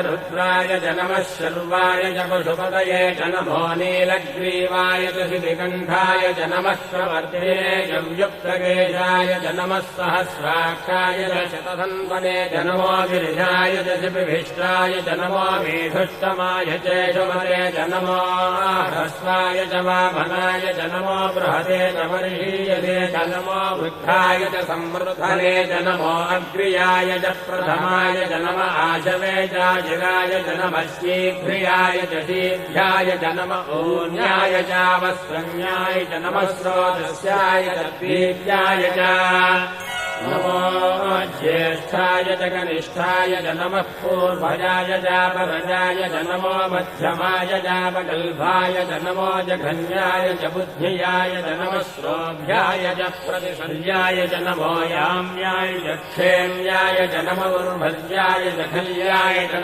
रुद्राय च नमः शर्वाय च पशुपतये च नमो नीलग्रीवाय च शितिकण्ठाय च नमः प्रवर्तये च व्युक्तकेशाय च नमः सहस्राक्षाय च शतधन्वने च नमो गिरिजाय च शिपिभिष्टाय च नमो मेधुष्टमाय चेषुमते च नमो ह्रस्वाय च वामनाय च नमो बृहते च वर्षीयते च नमो वृद्धाय च संवृद्धने च नमो अग्र्याय च प्रथमाय च नम आशवे जिगाय च नमः शीघ्रियाय च शीघ्राय च नम ऊन्याय चावस्वन्याय च नमः स्रोतस्याय च द्वीर्याय च नमो ज्येष्ठाय च कनिष्ठाय च नमः पूर्वजाय चापरजाय च नमो मध्यमाय चापगल्भाय च नमो जघन्याय च बुद्ध्याय च नमः श्रोभ्याय च प्रतिशल्याय च नमो याम्याय च क्षेम्याय च नमो उर्भज्याय च खल्याय च